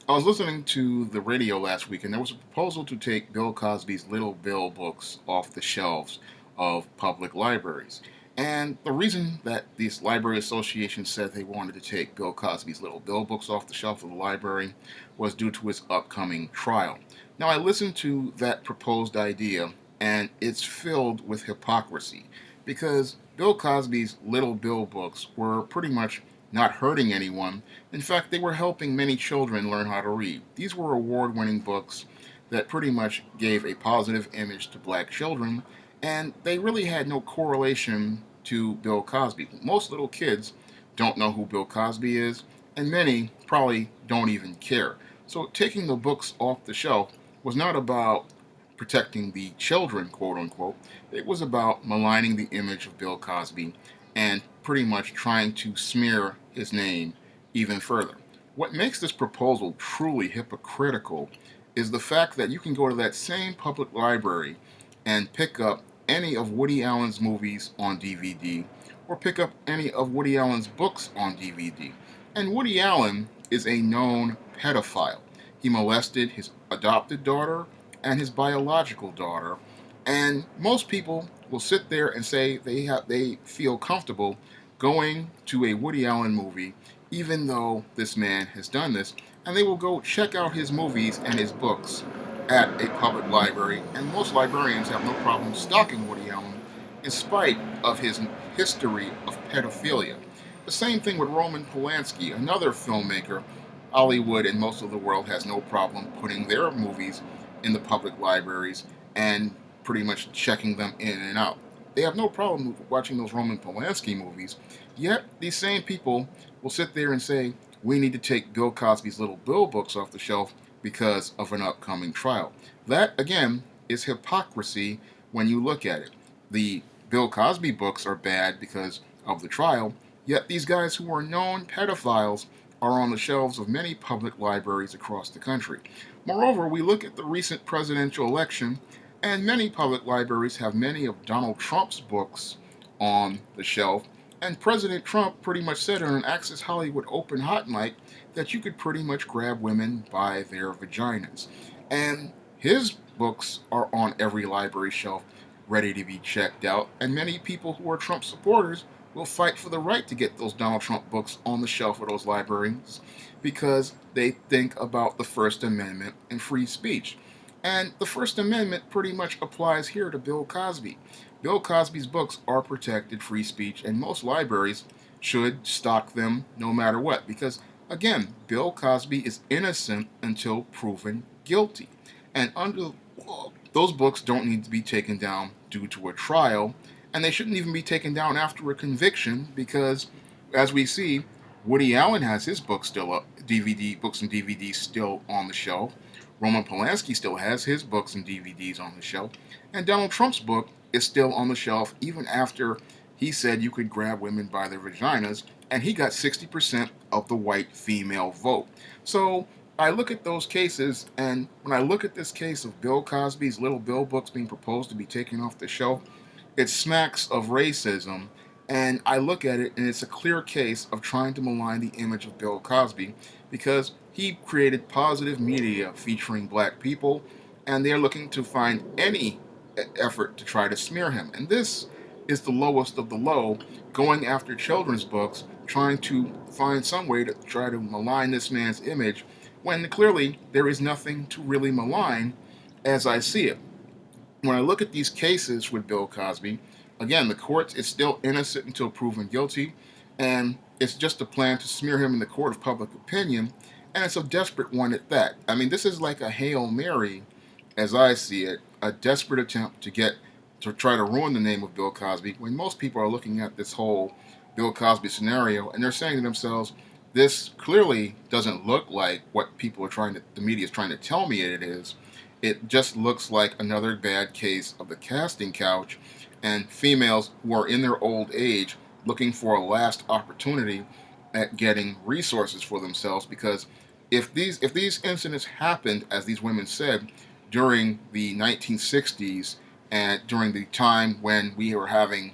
I was listening to the radio last week, and there was a proposal to take Bill Cosby's Little Bill books off the shelves of public libraries. And the reason that these library associations said they wanted to take Bill Cosby's Little Bill books off the shelf of the library was due to his upcoming trial. Now, I listened to that proposed idea, and it's filled with hypocrisy because Bill Cosby's Little Bill books were pretty much not hurting anyone. In fact, they were helping many children learn how to read. These were award winning books that pretty much gave a positive image to black children, and they really had no correlation to Bill Cosby. Most little kids don't know who Bill Cosby is, and many probably don't even care. So taking the books off the shelf was not about protecting the children, quote unquote. It was about maligning the image of Bill Cosby and pretty much trying to smear his name even further. What makes this proposal truly hypocritical is the fact that you can go to that same public library and pick up any of Woody Allen's movies on DVD or pick up any of Woody Allen's books on DVD. And Woody Allen is a known pedophile. He molested his adopted daughter and his biological daughter, and most people will sit there and say they feel comfortable going to a Woody Allen movie, even though this man has done this, and they will go check out his movies and his books at a public library. And most librarians have no problem stalking Woody Allen, in spite of his history of pedophilia. The same thing with Roman Polanski, another filmmaker. Hollywood and most of the world has no problem putting their movies in the public libraries and pretty much checking them in and out. They have no problem watching those Roman Polanski movies, yet these same people will sit there and say, we need to take Bill Cosby's Little Bill books off the shelf because of an upcoming trial. That, again, is hypocrisy when you look at it. The Bill Cosby books are bad because of the trial, yet these guys who are known pedophiles are on the shelves of many public libraries across the country. Moreover, we look at the recent presidential election, and many public libraries have many of Donald Trump's books on the shelf. And President Trump pretty much said on an Access Hollywood open hot mic that you could pretty much grab women by their vaginas. And his books are on every library shelf, ready to be checked out. And many people who are Trump supporters will fight for the right to get those Donald Trump books on the shelf of those libraries because they think about the First Amendment and free speech. And the First Amendment pretty much applies here to Bill Cosby. Bill Cosby's books are protected free speech, and most libraries should stock them no matter what. Because, again, Bill Cosby is innocent until proven guilty. And under the law, those books don't need to be taken down due to a trial, and they shouldn't even be taken down after a conviction because, as we see, Woody Allen has his books still up, books and DVDs still on the shelf. Roman Polanski still has his books and DVDs on the shelf, and Donald Trump's book is still on the shelf even after he said you could grab women by their vaginas, and he got 60% of the white female vote. So I look at those cases, and when I look at this case of Bill Cosby's Little Bill books being proposed to be taken off the shelf, it smacks of racism, and I look at it and it's a clear case of trying to malign the image of Bill Cosby because he created positive media featuring black people, and they're looking to find any effort to try to smear him. And this is the lowest of the low, going after children's books, trying to find some way to try to malign this man's image when clearly there is nothing to really malign as I see it. When I look at these cases with Bill Cosby, again, the court is still innocent until proven guilty, and it's just a plan to smear him in the court of public opinion, and it's a desperate one at that. I mean, this is like a Hail Mary, as I see it, a desperate attempt to try to ruin the name of Bill Cosby, when most people are looking at this whole Bill Cosby scenario, and they're saying to themselves, this clearly doesn't look like what the media is trying to tell me it is. It just looks like another bad case of the casting couch and females who are in their old age looking for a last opportunity at getting resources for themselves. Because if these incidents happened, as these women said, during the 1960s and during the time when we were having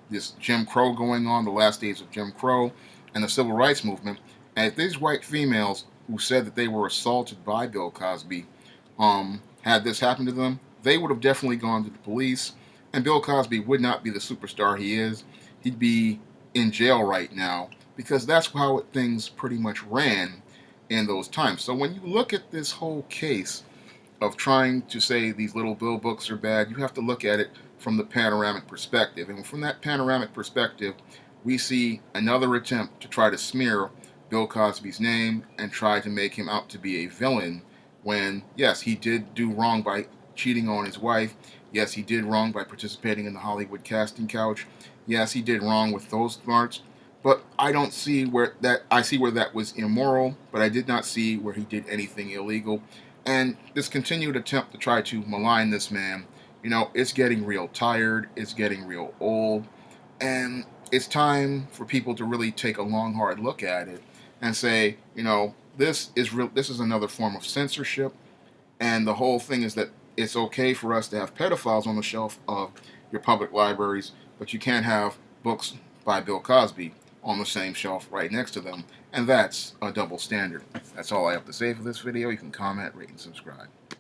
this Jim Crow going on, the last days of Jim Crow and the Civil Rights Movement, and if these white females who said that they were assaulted by Bill Cosby, had this happen to them, they would have definitely gone to the police, and Bill Cosby would not be the superstar he is. He'd be in jail right now because that's how things pretty much ran in those times. So when you look at this whole case of trying to say these little bill books are bad, you have to look at it from the panoramic perspective. And from that panoramic perspective, we see another attempt to try to smear Bill Cosby's name and try to make him out to be a villain when, yes, he did do wrong by cheating on his wife. Yes, he did wrong by participating in the Hollywood casting couch. Yes, he did wrong with those smarts. But I don't see where that I see where that was immoral, but I did not see where he did anything illegal. And this continued attempt to try to malign this man, it's getting real tired, it's getting real old, and it's time for people to really take a long, hard look at it and say, this is another form of censorship, and the whole thing is that it's okay for us to have pedophiles on the shelf of your public libraries, but you can't have books by Bill Cosby on the same shelf right next to them, and that's a double standard. That's all I have to say for this video. You can comment, rate, and subscribe.